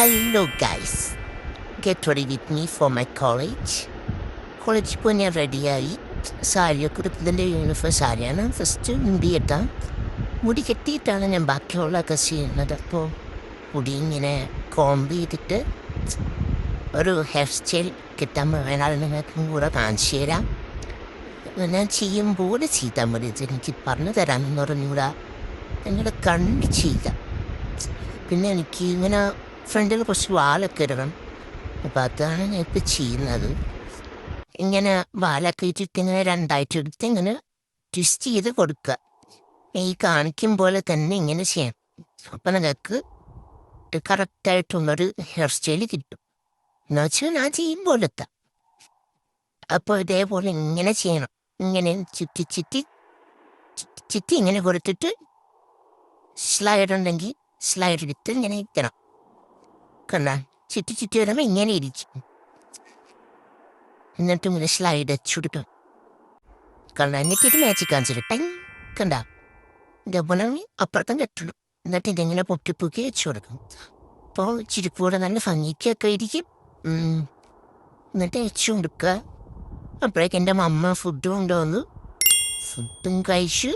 Hello guys, get ready with me for my college. കോളേജിൽ പോയി ഞാൻ റെഡിയായി. സാരിയൊക്കെ എടുത്തതിൻ്റെ യൂണിഫോം സാരിയാണ്. ഫസ്റ്റ് മുടി കെട്ടാം. മുടി കെട്ടിയിട്ടാണ് ഞാൻ ബാക്കിയുള്ളതൊക്കെ ചെയ്യുന്നത്. അപ്പോൾ മുടി ഇങ്ങനെ കോമ്പ് ചെയ്തിട്ട് ഒരു ഹെയർ സ്റ്റൈൽ കിട്ടാൻ വേണാൽ നിങ്ങൾക്കും കൂടെ കാണിച്ചു തരാം. ഞാൻ ചെയ്യുമ്പോൾ ചെയ്താൽ മതി. എനിക്ക് പറഞ്ഞു തരാമെന്ന് പറഞ്ഞുകൂടാ. നിങ്ങളുടെ കണ്ണ് ചെയ്യുക. പിന്നെ എനിക്ക് ഇങ്ങനെ ഫ്രണ്ടിൽ കുറച്ച് വാലൊക്കെ ഇടണം. അപ്പോൾ അതാണ് ഞാൻ ഇപ്പോൾ ചെയ്യുന്നത്. ഇങ്ങനെ വാലൊക്കെ ഇട്ടിട്ട് ഇങ്ങനെ രണ്ടായിട്ട് എടുത്ത് ഇങ്ങനെ ട്വിസ്റ്റ് ചെയ്ത് കൊടുക്കുക. ഈ കാണിക്കും പോലെ തന്നെ ഇങ്ങനെ ചെയ്യാം. അപ്പം നിങ്ങൾക്ക് കറക്റ്റായിട്ടുള്ളൊരു ഹെയർ സ്റ്റൈൽ കിട്ടും. എന്ന് വെച്ചാൽ ഞാൻ ചെയ്യും പോലെത്താം. അപ്പോൾ ഇതേപോലെ ഇങ്ങനെ ചെയ്യണം. ഇങ്ങനെ ചുറ്റി ചുറ്റി ചുറ്റി ഇങ്ങനെ കൊടുത്തിട്ട് സ്ലൈഡ് ഉണ്ടെങ്കിൽ സ്ലൈഡ് എടുത്ത് ഇങ്ങനെ ഇരിക്കണം. കണ്ടാ ചുറ്റി ചുറ്റി വരുമ്പോൾ ഇങ്ങനെ ഇരിക്കും. എന്നിട്ട് ഇങ്ങനെ സ്ലൈഡ് വെച്ചുകൊടുക്കും. കണ്ടാ എന്നിട്ട് മാജിക് കാണിച്ചിട്ട് ടൈം കണ്ടാ ഇതേപോലെ അപ്പുറത്തും കെട്ടണം. എന്നിട്ട് ഇതിങ്ങനെ പൊക്കി പൊക്കി വെച്ചു കൊടുക്കും. അപ്പോൾ ചിരിക്കൂടെ നല്ല ഭംഗിക്കൊക്കെ ഇരിക്കും. എന്നിട്ട് വെച്ചു കൊടുക്കുക. അപ്പോഴേക്ക് എൻ്റെ അമ്മ ഫുഡ് കൊണ്ടുവന്നു. ഫുഡും കഴിച്ചു.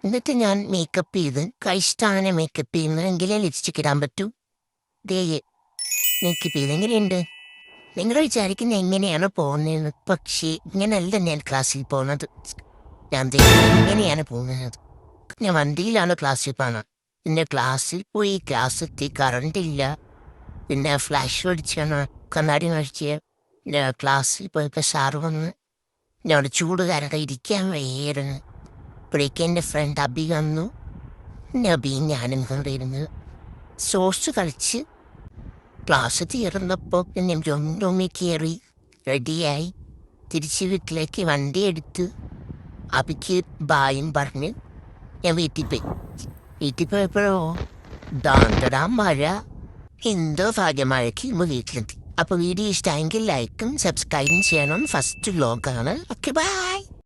എന്നിട്ട് ഞാൻ മേക്കപ്പ് ചെയ്ത് കഴിച്ചിട്ടാണ് മേക്കപ്പ് ചെയ്യുന്നതെങ്കിലേ ലിപ്സ്റ്റിക് ഇടാൻ പറ്റൂ. ദേ മേക്കപ്പ് ചെയ്ത് എങ്ങനെയുണ്ട്? നിങ്ങൾ വിചാരിക്കുന്നത് എങ്ങനെയാണ് പോകുന്നതെന്ന്. പക്ഷേ ഇങ്ങനെയല്ല ഞാൻ ക്ലാസ്സിൽ പോകുന്നത്. ഞാൻ ഇങ്ങനെയാണ് പോകുന്നത്. ഞാൻ വണ്ടിയിലാണ് ക്ലാസ്സിൽ പോകുന്നത്. പിന്നെ ക്ലാസ്സിൽ പോയി ക്ലാസ് എത്തി, കറണ്ടില്ല. പിന്നെ ഫ്ലാഷ് അടിച്ചാണ് കണ്ണാടി കഴിച്ച്. പിന്നെ ക്ലാസ്സിൽ പോയപ്പോൾ സാറ് വന്ന് ഞാൻ ചൂട് കാരണം ഇരിക്കാൻ വയ്യായിരുന്നു. അപ്പോഴേക്ക് എൻ്റെ ഫ്രണ്ട് അബി വന്നു. അബിയും ഞാനും കൊണ്ടിരുന്ന് സോസ് കളിച്ച് ക്ലാസ് തീർന്നപ്പോൾ പിന്നെ റൂമിൽ കയറി റെഡിയായി തിരിച്ച് വീട്ടിലേക്ക് വണ്ടി എടുത്ത് അബിക്ക് ബായും പറഞ്ഞ് ഞാൻ വീട്ടിൽ പോയി. വീട്ടിൽ പോയപ്പോഴോ ദാണ്ടടാ മഴ. എന്തോ ഭാഗ്യമാഴയ്ക്ക് ഇപ്പോൾ വീട്ടിലെത്തി. അപ്പോൾ വീഡിയോ ഇഷ്ടമെങ്കിൽ ലൈക്കും സബ്സ്ക്രൈബും ചെയ്യണം. ഫസ്റ്റ് വ്ലോഗാണ്. Okay by.